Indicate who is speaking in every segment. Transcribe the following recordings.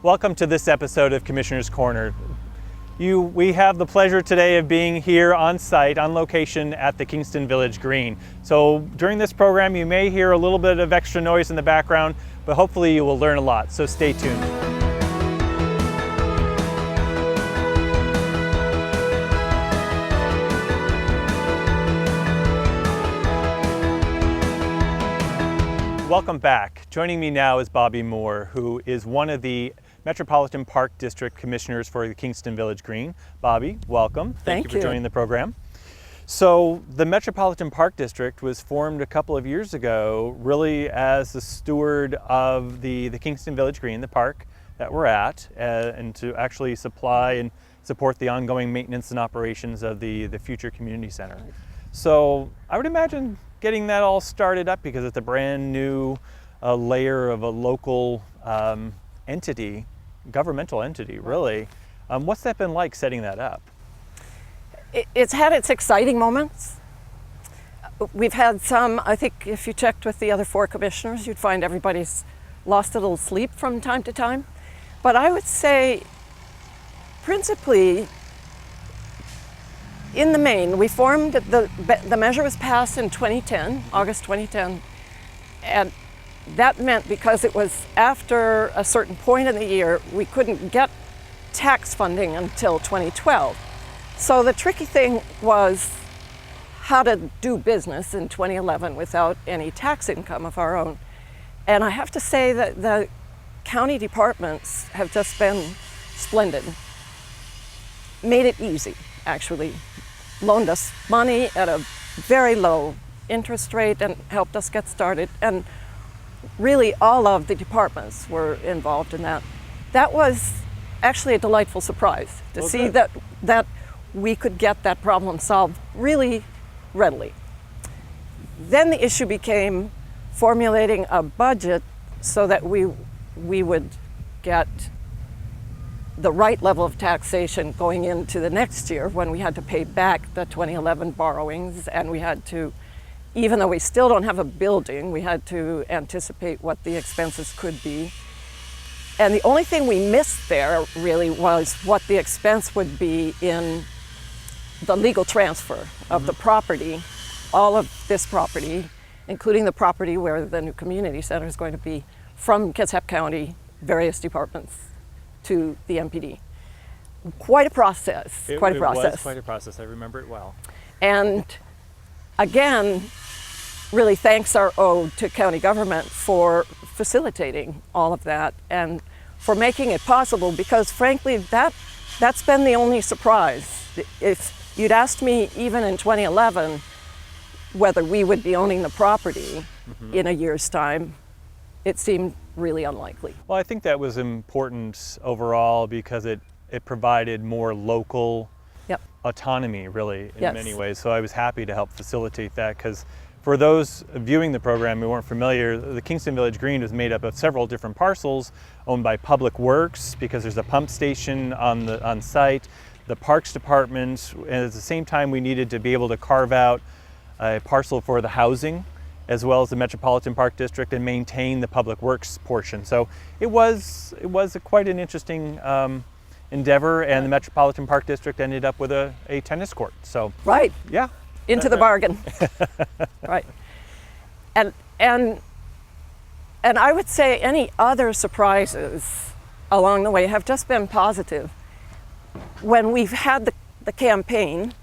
Speaker 1: Welcome to this episode of Commissioner's Corner. We have the pleasure today of being here on site, on location at the Kingston Village Green. So during this program you may hear a little bit of extra noise in the background, but hopefully you will learn a lot, so stay tuned. Welcome back. Joining me now is Bobby Moore, who is one of the Metropolitan Park District Commissioners for the Kingston Village Green. Bobby, welcome. Thank you for joining the program. So the Metropolitan Park District was formed a couple of years ago really as the steward of the Kingston Village Green, the park that we're at, and to actually supply and support the ongoing maintenance and operations of the future community center. So I would imagine getting that all started up, because it's a brand new layer of a local entity, governmental entity, really. What's that been like setting that up?
Speaker 2: It's had its exciting moments. We've had some, I think if you checked with the other four commissioners, you'd find everybody's lost a little sleep from time to time. But I would say, principally, in the main, we formed, the measure was passed in 2010, August 2010, and that meant because it was after a certain point in the year, we couldn't get tax funding until 2012. So the tricky thing was how to do business in 2011 without any tax income of our own. And I have to say that the county departments have just been splendid. Made it easy, actually. Loaned us money at a very low interest rate and helped us get started. And really all of the departments were involved in that. That was actually a delightful surprise to see that we could get that problem solved really readily. Then the issue became formulating a budget so that we would get the right level of taxation going into the next year, when we had to pay back the 2011 borrowings, and we had to, even though we still don't have a building, we had to anticipate what the expenses could be. And the only thing we missed there really was what the expense would be in the legal transfer of the property, all of this property, including the property where the new community center is going to be, from Kitsap County, various departments, to the MPD. Quite a process, quite a process.
Speaker 1: It was quite a process, I remember it well.
Speaker 2: And again, really thanks are owed to county government for facilitating all of that and for making it possible, because frankly, that's been the only surprise. If you'd asked me even in 2011 whether we would be owning the property in a year's time, it seemed really unlikely.
Speaker 1: Well, I think that was important overall because it provided more local autonomy, really, in many ways. So I was happy to help facilitate that, because for those viewing the program who weren't familiar, the Kingston Village Green is made up of several different parcels owned by Public Works, because there's a pump station on site, the Parks Department, and at the same time we needed to be able to carve out a parcel for the housing, as well as the Metropolitan Park District, and maintain the Public Works portion. So it was quite an interesting endeavor, and the Metropolitan Park District ended up with a tennis court. So
Speaker 2: right,
Speaker 1: yeah,
Speaker 2: into the bargain. Right, and I would say any other surprises along the way have just been positive. When we've had the campaign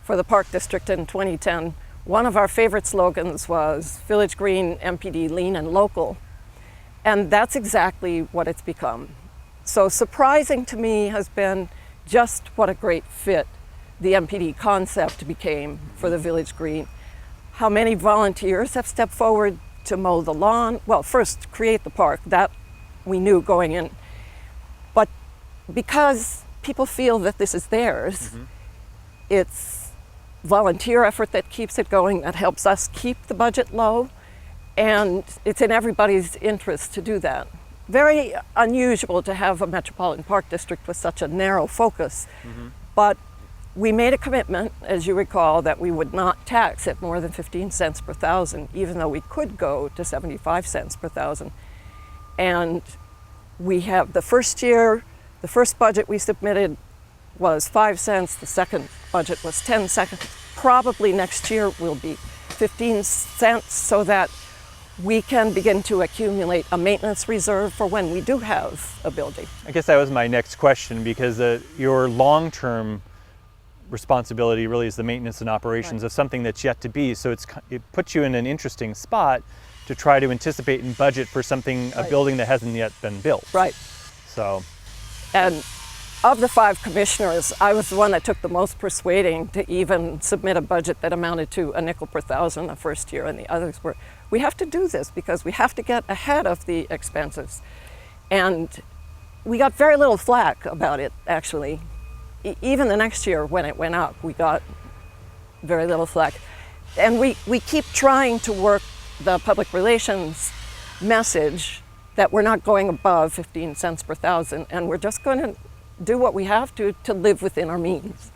Speaker 2: for the Park District in 2010, one of our favorite slogans was Village Green, MPD, lean and local. And that's exactly what it's become. So surprising to me has been just what a great fit the MPD concept became for the Village Green. How many volunteers have stepped forward to mow the lawn? Well, first create the park, that we knew going in. But because people feel that this is theirs, it's volunteer effort that keeps it going, that helps us keep the budget low, and it's in everybody's interest to do that. Very unusual to have a Metropolitan Park District with such a narrow focus, but we made a commitment, as you recall, that we would not tax at more than 15 cents per thousand, even though we could go to 75 cents per thousand. And We have the first year, the first budget we submitted was 5 cents, the second budget was 10 cents. Probably next year will be 15 cents so that we can begin to accumulate a maintenance reserve for when we do have a building.
Speaker 1: I guess that was my next question, because your long-term responsibility really is the maintenance and operations of something that's yet to be. So it puts you in an interesting spot to try to anticipate and budget for something, a building that hasn't yet been built.
Speaker 2: Right.
Speaker 1: So.
Speaker 2: And of the 5 commissioners, I was the one that took the most persuading to even submit a budget that amounted to a nickel per thousand the first year, and the others were, we have to do this because we have to get ahead of the expenses. And we got very little flack about it, actually. Even the next year when it went up, we got very little flack. And we keep trying to work the public relations message that we're not going above 15 cents per thousand, and we're just going to do what we have to live within our means.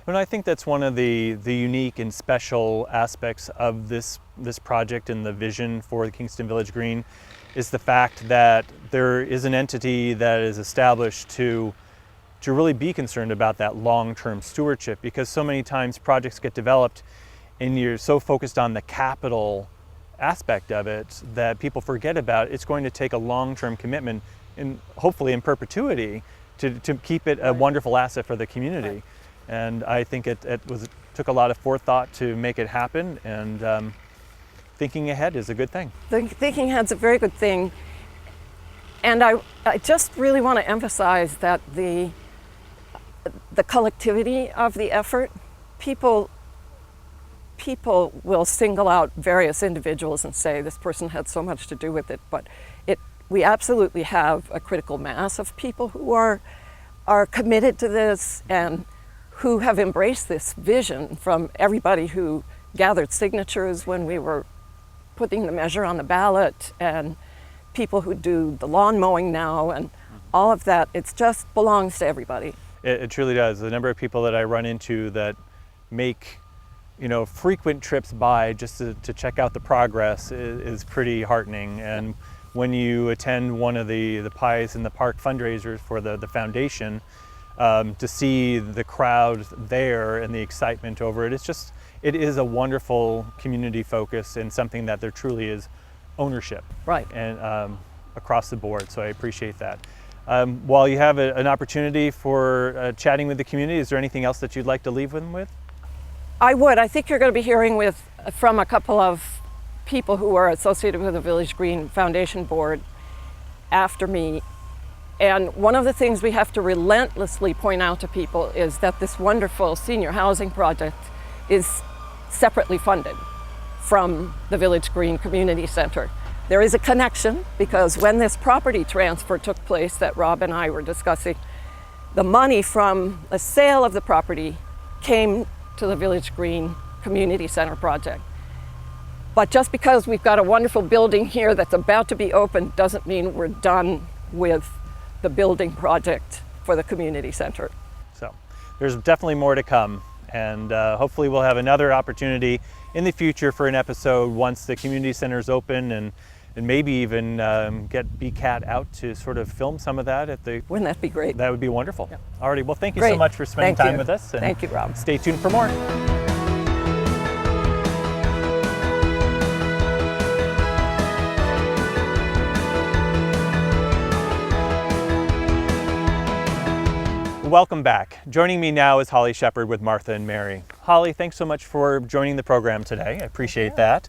Speaker 1: And I think that's one of the unique and special aspects of this project and the vision for the Kingston Village Green is the fact that there is an entity that is established to really be concerned about that long-term stewardship, because so many times projects get developed and you're so focused on the capital aspect of it that people forget about it's going to take a long-term commitment, and hopefully in perpetuity, to keep it a wonderful asset for the community.
Speaker 2: Right.
Speaker 1: And I think it took a lot of forethought to make it happen, and thinking ahead is a good thing.
Speaker 2: Thinking ahead's a very good thing. And I just really want to emphasize that the collectivity of the effort, people will single out various individuals and say this person had so much to do with it, but we absolutely have a critical mass of people who are committed to this and who have embraced this vision, from everybody who gathered signatures when we were putting the measure on the ballot, and people who do the lawn mowing now, and all of that. It just belongs to everybody.
Speaker 1: It truly does. The number of people that I run into that make frequent trips by just to check out the progress is pretty heartening. And when you attend one of the Pies in the Park fundraisers for the foundation, to see the crowd there and the excitement over it, it is a wonderful community focus and something that there truly is ownership.
Speaker 2: Right.
Speaker 1: And across the board, so I appreciate that. While you have an opportunity for chatting with the community, is there anything else that you'd like to leave them with?
Speaker 2: I would. I think you're going to be hearing from a couple of people who are associated with the Village Green Foundation Board after me. And one of the things we have to relentlessly point out to people is that this wonderful senior housing project is separately funded from the Village Green Community Center. There is a connection, because when this property transfer took place that Rob and I were discussing, the money from the sale of the property came to the Village Green Community Center project. But just because we've got a wonderful building here that's about to be opened doesn't mean we're done with the building project for the community center.
Speaker 1: So there's definitely more to come, and hopefully we'll have another opportunity in the future for an episode once the community center is open, and maybe even get BCAT out to sort of film some of that at the...
Speaker 2: Wouldn't that be great?
Speaker 1: That would be wonderful.
Speaker 2: Yeah.
Speaker 1: Alrighty, well, thank you
Speaker 2: Great.
Speaker 1: so much for spending
Speaker 2: Thank
Speaker 1: time
Speaker 2: you.
Speaker 1: with us. And
Speaker 2: thank you, Rob.
Speaker 1: Stay tuned for more. Welcome back. Joining me now is Holly Shepard with Martha and Mary. Holly, thanks so much for joining the program today. I appreciate that.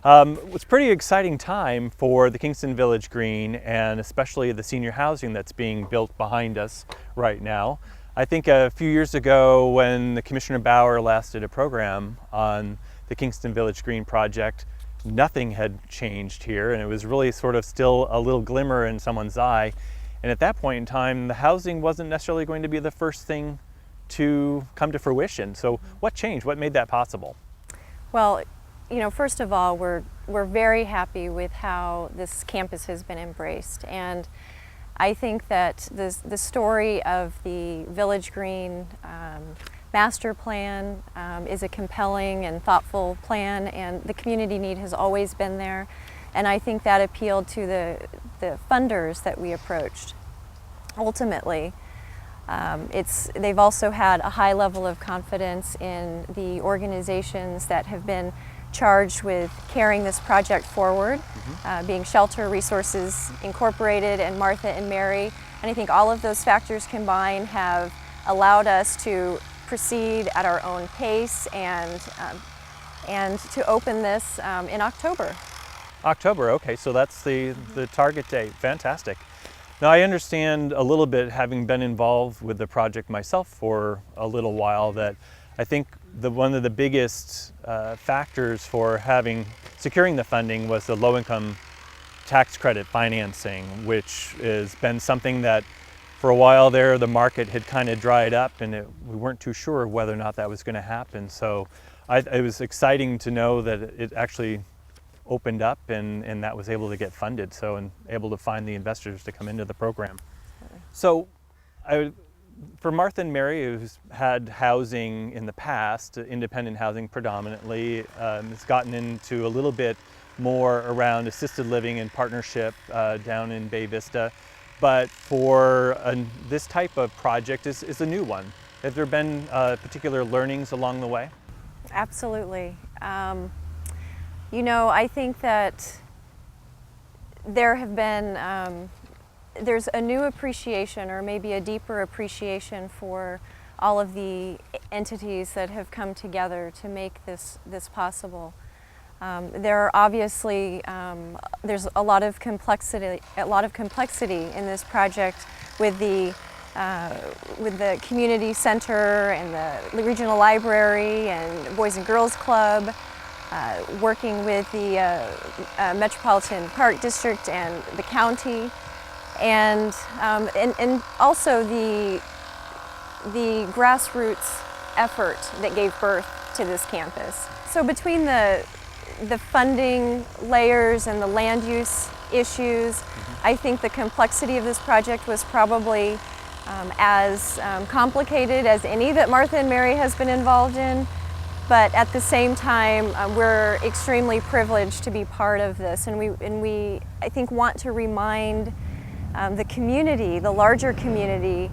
Speaker 1: It's a pretty exciting time for the Kingston Village Green, and especially the senior housing that's being built behind us right now. I think a few years ago, when Commissioner Bauer last did a program on the Kingston Village Green project, nothing had changed here, and it was really sort of still a little glimmer in someone's eye. And at that point in time, the housing wasn't necessarily going to be the first thing to come to fruition. So what changed? What made that possible?
Speaker 3: Well, first of all, we're very happy with how this campus has been embraced. And I think that the story of the Village Green master plan is a compelling and thoughtful plan, and the community need has always been there. And I think that appealed to the funders that we approached. Ultimately, they've also had a high level of confidence in the organizations that have been charged with carrying this project forward, being Shelter Resources Incorporated and Martha and Mary. And I think all of those factors combined have allowed us to proceed at our own pace and to open this in October.
Speaker 1: October, okay, so that's the target date. Fantastic. Now I understand a little bit, having been involved with the project myself for a little while, that I think one of the biggest factors for securing the funding was the low-income tax credit financing, which has been something that for a while there the market had kind of dried up, and we weren't too sure whether or not that was going to happen. So it was exciting to know that it actually opened up and that was able to get funded, and able to find the investors to come into the program. So for Martha and Mary, who's had housing in the past, independent housing predominantly, has gotten into a little bit more around assisted living and partnership down in Bay Vista. But for this type of project is a new one. Have there been particular learnings along the way?
Speaker 3: Absolutely. You know, I think that there have been there's a new appreciation, or maybe a deeper appreciation, for all of the entities that have come together to make this possible. There are obviously there's a lot of complexity in this project with the community center and the regional library and Boys and Girls Club, working with the Metropolitan Park District and the county. And also the grassroots effort that gave birth to this campus. So between the funding layers and the land use issues, I think the complexity of this project was probably as complicated as any that Martha and Mary has been involved in. But at the same time, we're extremely privileged to be part of this, and we I think want to remind the community, the larger community,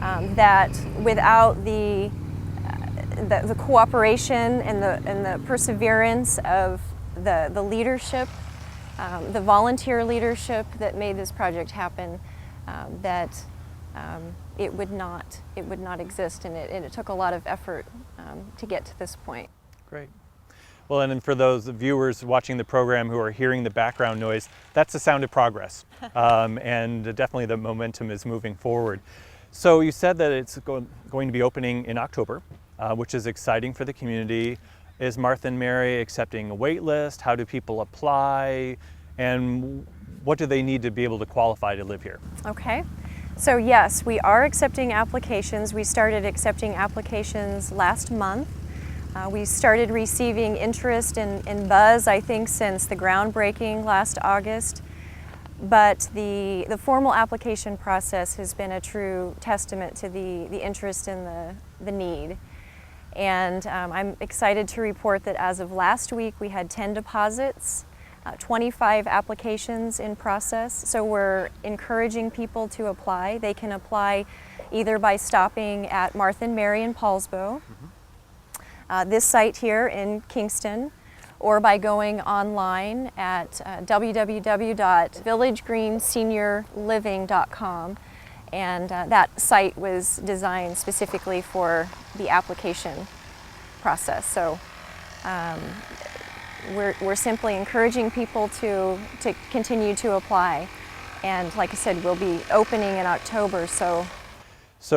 Speaker 3: that without the cooperation and the perseverance of the leadership, the volunteer leadership that made this project happen, that it would not exist, and it took a lot of effort to get to this point.
Speaker 1: Great. Well, and then for those viewers watching the program who are hearing the background noise, that's the sound of progress. And definitely the momentum is moving forward. So you said that it's going to be opening in October, which is exciting for the community. Is Martha and Mary accepting a wait list? How do people apply? And what do they need to be able to qualify to live here? Okay.
Speaker 3: So yes, we are accepting applications. We started accepting applications last month. We started receiving interest in buzz, I think, since the groundbreaking last August. But the formal application process has been a true testament to the interest and the need. And I'm excited to report that as of last week, we had 10 deposits, 25 applications in process. So we're encouraging people to apply. They can apply either by stopping at Martha and Mary in Paulsbo, this site here in Kingston, or by going online at www.villagegreen.seniorliving.com. And that site was designed specifically for the application process. So we're simply encouraging people to continue to apply. And like I said, we'll be opening in October. So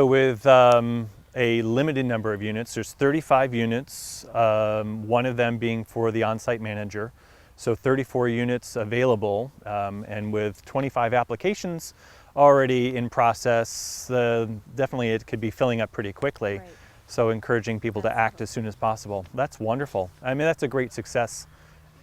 Speaker 1: with a limited number of units, there's 35 units, one of them being for the on-site manager. So 34 units available, and with 25 applications already in process, definitely it could be filling up pretty quickly. Right. So encouraging people to act as soon as possible. That's wonderful. I mean, that's a great success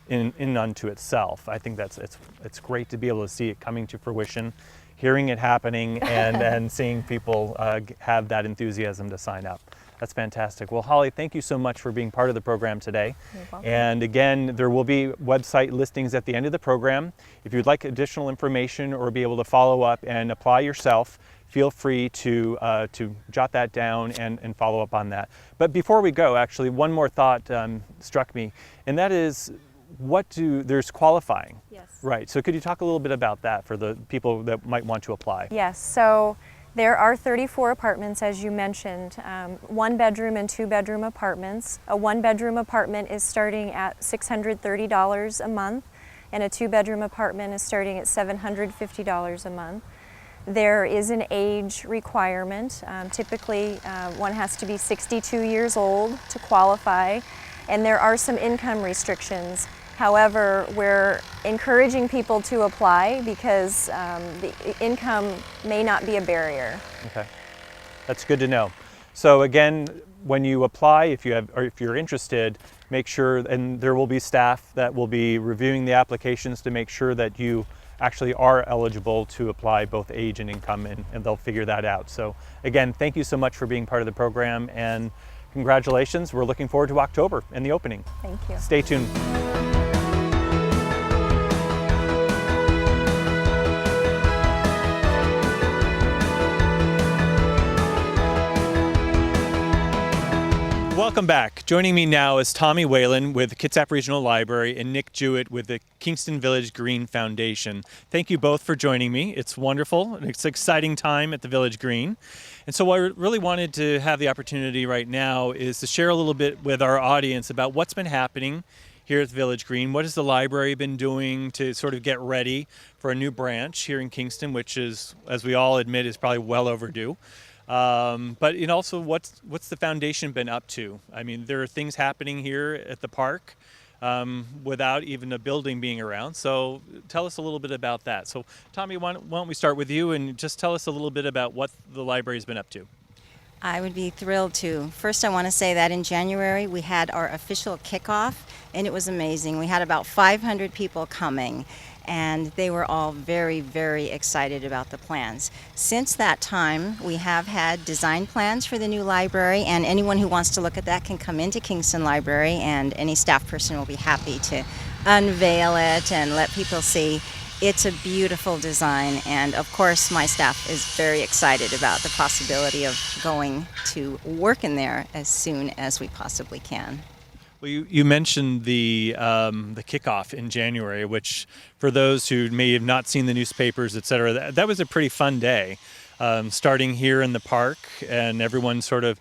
Speaker 1: in unto itself. I think it's great to be able to see it coming to fruition, hearing it happening, and seeing people have that enthusiasm to sign up. That's fantastic. Well, Holly, thank you so much for being part of the program today.
Speaker 3: You're welcome.
Speaker 1: And again, there will be website listings at the end of the program. If you'd like additional information or be able to follow up and apply yourself, feel free to jot that down and follow up on that. But before we go, actually, one more thought struck me, and that is, there's qualifying.
Speaker 3: Yes.
Speaker 1: Right, so could you talk a little bit about that for the people that might want to apply?
Speaker 3: Yes, so there are 34 apartments, as you mentioned, 1-bedroom and 2-bedroom apartments. A 1-bedroom apartment is starting at $630 a month, and a 2-bedroom apartment is starting at $750 a month. There is an age requirement. Typically, one has to be 62 years old to qualify, and there are some income restrictions. However, we're encouraging people to apply because the income may not be a barrier.
Speaker 1: Okay, that's good to know. So again, when you apply, if you're interested, make sure, and there will be staff that will be reviewing the applications to make sure that you actually are eligible to apply both age and income, and they'll figure that out. So again, thank you so much for being part of the program, and congratulations. We're looking forward to October and the opening.
Speaker 3: Thank you.
Speaker 1: Stay tuned. Welcome back. Joining me now is Tommy Whalen with the Kitsap Regional Library and Nick Jewett with the Kingston Village Green Foundation. Thank you both for joining me. It's wonderful. It's an exciting time at the Village Green. And so what I really wanted to have the opportunity right now is to share a little bit with our audience about what's been happening here at the Village Green. What has the library been doing to sort of get ready for a new branch here in Kingston, which is, as we all admit, is probably well overdue. But also what's the foundation been up to? I mean, there are things happening here at the park without even a building being around. So tell us a little bit about that. So Tommy, why don't we start with you and just tell us a little bit about what the library's been up to.
Speaker 4: I would be thrilled to. First, I want to say that in January we had our official kickoff, and it was amazing. We had about 500 people coming, and they were all very, very excited about the plans. Since that time, we have had design plans for the new library, and anyone who wants to look at that can come into Kingston Library, and any staff person will be happy to unveil it and let people see. It's a beautiful design, and of course my staff is very excited about the possibility of going to work in there as soon as we possibly can.
Speaker 1: Well, you mentioned the kickoff in January, which for those who may have not seen the newspapers, et cetera, that was a pretty fun day. Starting here in the park, and everyone sort of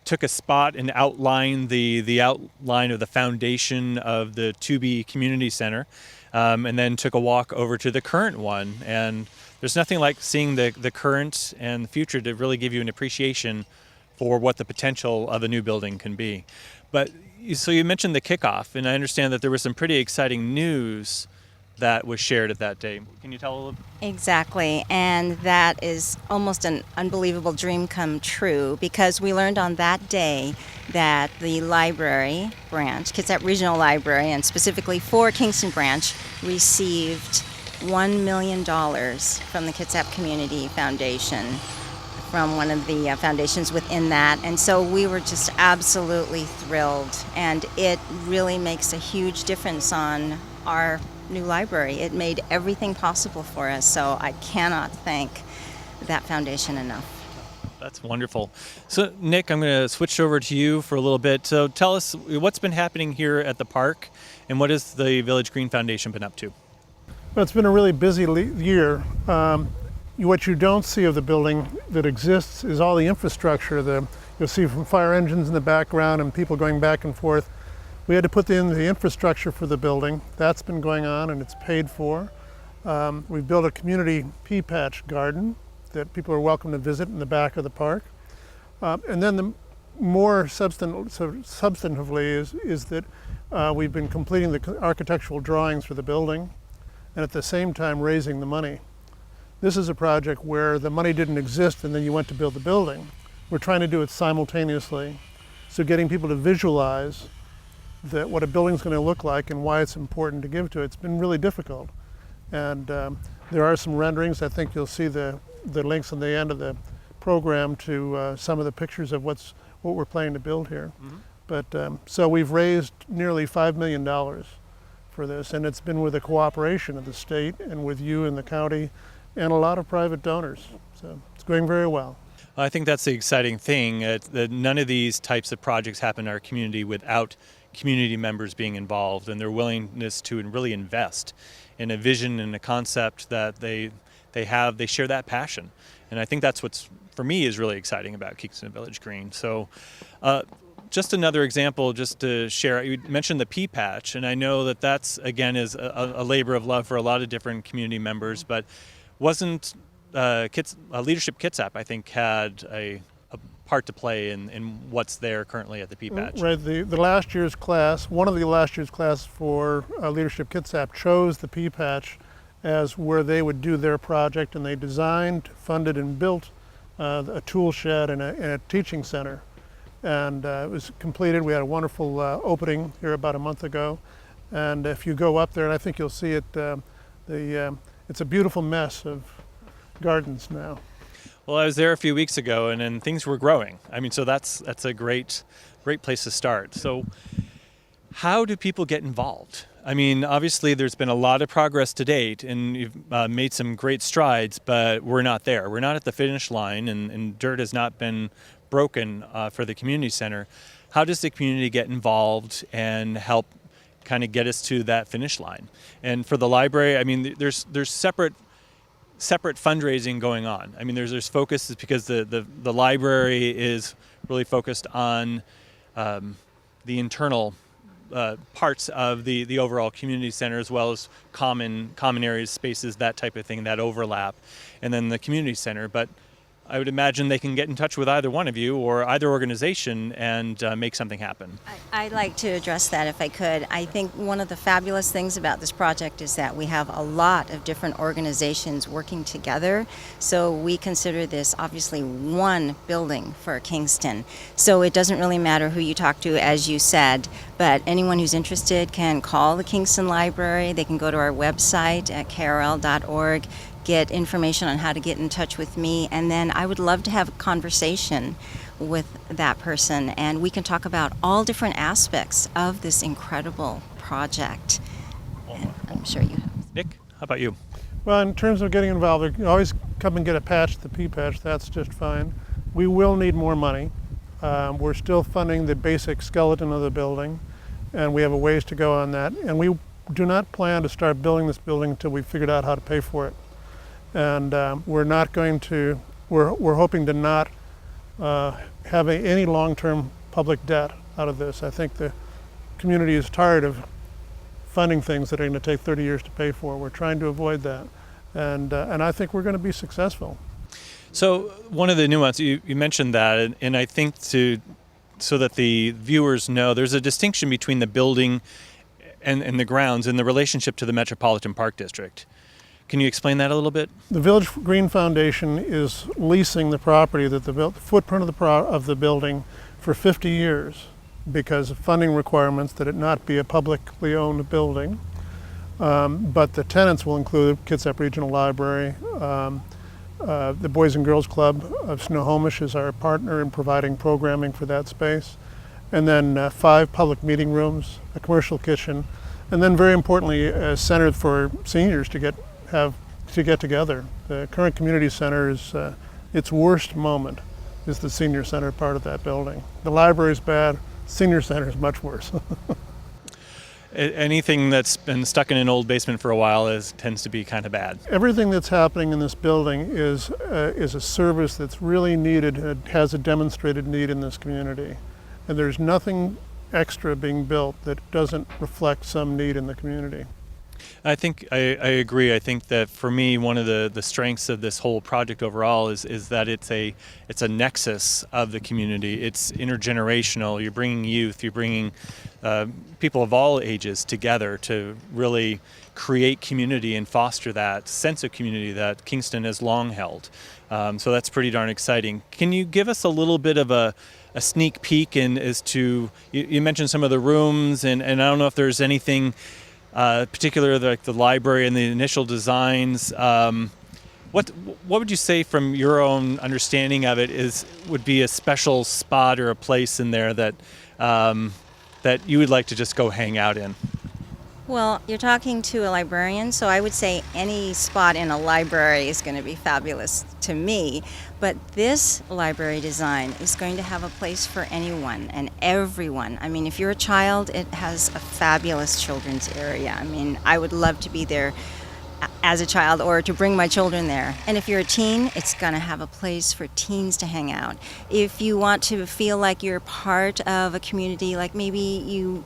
Speaker 1: took a spot and outlined the outline of the foundation of the To-Be Community Center, and then took a walk over to the current one. And there's nothing like seeing the current and the future to really give you an appreciation for what the potential of a new building can be. But so you mentioned the kickoff, and I understand that there was some pretty exciting news that was shared at that day. Can you tell a little?
Speaker 4: Exactly, and that is almost an unbelievable dream come true, because we learned on that day that the library branch, Kitsap Regional Library, and specifically for Kingston branch, received $1 million from the Kitsap Community Foundation, from one of the foundations within that. And so we were just absolutely thrilled, and it really makes a huge difference on our new library. It made everything possible for us, so I cannot thank that foundation enough.
Speaker 1: That's wonderful. So Nick, I'm going to switch over to you for a little bit. So tell us what's been happening here at the park, and what has the Village Green Foundation been up to?
Speaker 5: Well, it's been a really busy year. What you don't see of the building that exists is all the infrastructure. You'll see from fire engines in the background and people going back and forth. We had to put in the infrastructure for the building. That's been going on, and it's paid for. We've built a community pea patch garden that people are welcome to visit in the back of the park. And then the more substantively is that we've been completing the architectural drawings for the building, and at the same time raising the money. This is a project where the money didn't exist and then you went to build the building. We're trying to do it simultaneously. So getting people to visualize what a building's going to look like and why it's important to give to it, it's been really difficult. And there are some renderings. I think you'll see the links on the end of the program to some of the pictures of what we're planning to build here. But so we've raised nearly $5 million for this, and it's been with the cooperation of the state and with you and the county and a lot of private donors. So it's going very well.
Speaker 1: I think that's the exciting thing, that none of these types of projects happen in our community without community members being involved and their willingness to really invest in a vision and a concept that they share that passion. And I think that's what's, for me, is really exciting about Kingston Village Green. So just another example, just to share, you mentioned the pea patch, and I know that that's, again, is a labor of love for a lot of different community members, but wasn't Leadership Kitsap, I think, had a part to play in what's there currently at the pea patch.
Speaker 5: Right, the last year's class, one of the last year's class for Leadership Kitsap chose the pea patch as where they would do their project, and they designed, funded, and built a tool shed and a teaching center. And it was completed. We had a wonderful opening here about a month ago. And if you go up there, and I think you'll see it, it's a beautiful mess of gardens now.
Speaker 1: Well, I was there a few weeks ago, and things were growing. I mean, so that's a great place to start. So how do people get involved? I mean, obviously there's been a lot of progress to date, and you've made some great strides, but we're not there. We're not at the finish line, and dirt has not been broken for the community center. How does the community get involved and help kind of get us to that finish line? And for the library, I mean, there's separate fundraising going on. I mean, there's focus because the library is really focused on the internal parts of the overall community center, as well as common areas, spaces, that type of thing, that overlap, and then the community center. But I would imagine they can get in touch with either one of you or either organization and make something happen.
Speaker 4: I'd like to address that if I could. I think one of the fabulous things about this project is that we have a lot of different organizations working together. So we consider this obviously one building for Kingston. So it doesn't really matter who you talk to, as you said, but anyone who's interested can call the Kingston Library. They can go to our website at krl.org. Get information on how to get in touch with me, and then I would love to have a conversation with that person, and we can talk about all different aspects of this incredible project. And I'm sure you have.
Speaker 1: Nick, how about you?
Speaker 5: Well, in terms of getting involved, you can always come and get a patch, the pea patch, that's just fine. We will need more money. We're still funding the basic skeleton of the building, and we have a ways to go on that, and we do not plan to start building this building until we've figured out how to pay for it. And we're hoping to not have any long-term public debt out of this. I think the community is tired of funding things that are going to take 30 years to pay for. We're trying to avoid that, and I think we're going to be successful.
Speaker 1: So one of the nuances, you mentioned that, and I think so that the viewers know, there's a distinction between the building and the grounds and the relationship to the Metropolitan Park District. Can you explain that a little bit? The
Speaker 5: Village Green Foundation is leasing the property, the footprint of the building, for 50 years because of funding requirements that it not be a publicly owned building. But the tenants will include Kitsap Regional Library, the Boys and Girls Club of Snohomish is our partner in providing programming for that space, and then 5 public meeting rooms, a commercial kitchen, and then very importantly a center for seniors to get together. The current community center is its worst moment is the senior center part of that building. The library is bad, senior center is much worse.
Speaker 1: Anything that's been stuck in an old basement for a while tends to be kind of bad.
Speaker 5: Everything that's happening in this building is a service that's really needed and has a demonstrated need in this community. And there's nothing extra being built that doesn't reflect some need in the community.
Speaker 1: I think I agree. I think that for me, one of the strengths of this whole project overall is that it's a nexus of the community. It's intergenerational. You're bringing youth. You're bringing people of all ages together to really create community and foster that sense of community that Kingston has long held. So that's pretty darn exciting. Can you give us a little bit of a sneak peek as to, you mentioned some of the rooms, and I don't know if there's anything particular like the library and the initial designs. What would you say from your own understanding of it would be a special spot or a place in there that that you would like to just go hang out in?
Speaker 4: Well, you're talking to a librarian, so I would say any spot in a library is going to be fabulous to me. But this library design is going to have a place for anyone and everyone. I mean, if you're a child, it has a fabulous children's area. I mean, I would love to be there as a child or to bring my children there. And if you're a teen, it's going to have a place for teens to hang out. If you want to feel like you're part of a community, like maybe you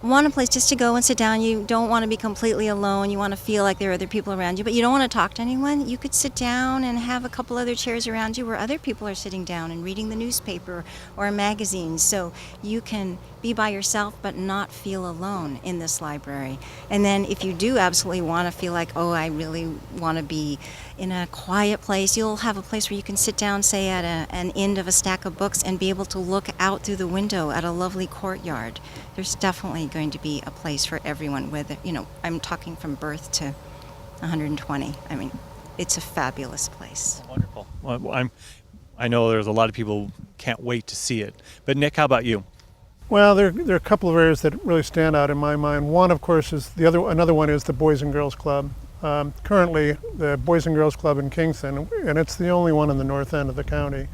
Speaker 4: want a place just to go and sit down, you don't want to be completely alone, you want to feel like there are other people around you, but you don't want to talk to anyone, you could sit down and have a couple other chairs around you where other people are sitting down and reading the newspaper or a magazine, so you can be by yourself but not feel alone in this library. And then if you do absolutely want to feel like, oh, I really want to be in a quiet place, you'll have a place where you can sit down, say at an end of a stack of books, and be able to look out through the window at a lovely courtyard. There's definitely going to be a place for everyone, whether, I'm talking from birth to 120. I mean, it's a fabulous place.
Speaker 1: Wonderful. Well, I know there's a lot of people who can't wait to see it. But Nick, how about you?
Speaker 5: Well, there are a couple of areas that really stand out in my mind. One, of course, is another one is the Boys and Girls Club. Currently, the Boys and Girls Club in Kingston, and it's the only one in the north end of the county,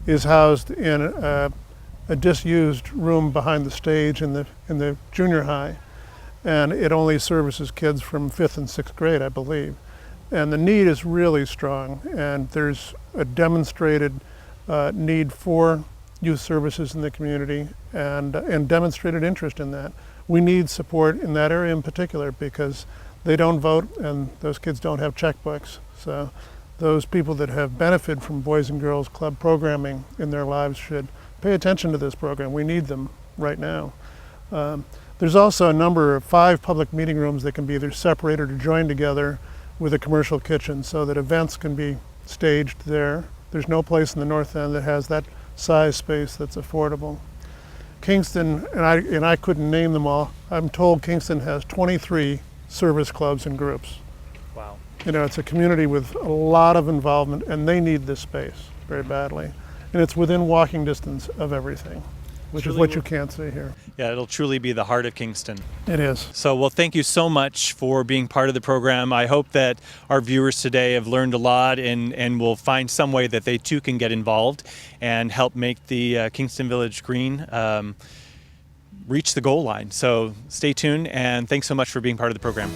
Speaker 5: is housed in a disused room behind the stage in the junior high, and it only services kids from 5th and 6th grade, I believe. And the need is really strong, and there's a demonstrated need for youth services in the community and demonstrated interest in that. We need support in that area in particular because they don't vote and those kids don't have checkbooks. So those people that have benefited from Boys and Girls Club programming in their lives should pay attention to this program. We need them right now. There's also a number of 5 public meeting rooms that can be either separated or joined together with a commercial kitchen so that events can be staged there. There's no place in the north end that has that size space that's affordable. Kingston, and I couldn't name them all, I'm told Kingston has 23 service clubs and groups.
Speaker 1: Wow.
Speaker 5: It's a community with a lot of involvement and they need this space very badly. And it's within walking distance of everything, which is what you can't see here.
Speaker 1: Yeah, it'll truly be the heart of Kingston.
Speaker 5: It is.
Speaker 1: So, well, thank you so much for being part of the program. I hope that our viewers today have learned a lot and will find some way that they too can get involved and help make the Kingston Village Green reach the goal line. So stay tuned and thanks so much for being part of the program.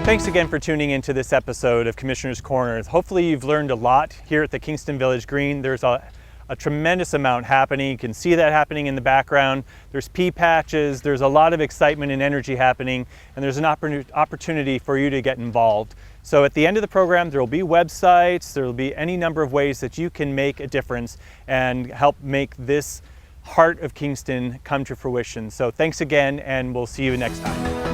Speaker 1: Thanks again for tuning into this episode of Commissioner's Corner. Hopefully you've learned a lot here at the Kingston Village Green. There's a tremendous amount happening. You can see that happening in the background. There's pea patches, there's a lot of excitement and energy happening, and there's an opportunity for you to get involved. So at the end of the program, there will be websites, there will be any number of ways that you can make a difference and help make this heart of Kingston come to fruition. So thanks again, and we'll see you next time.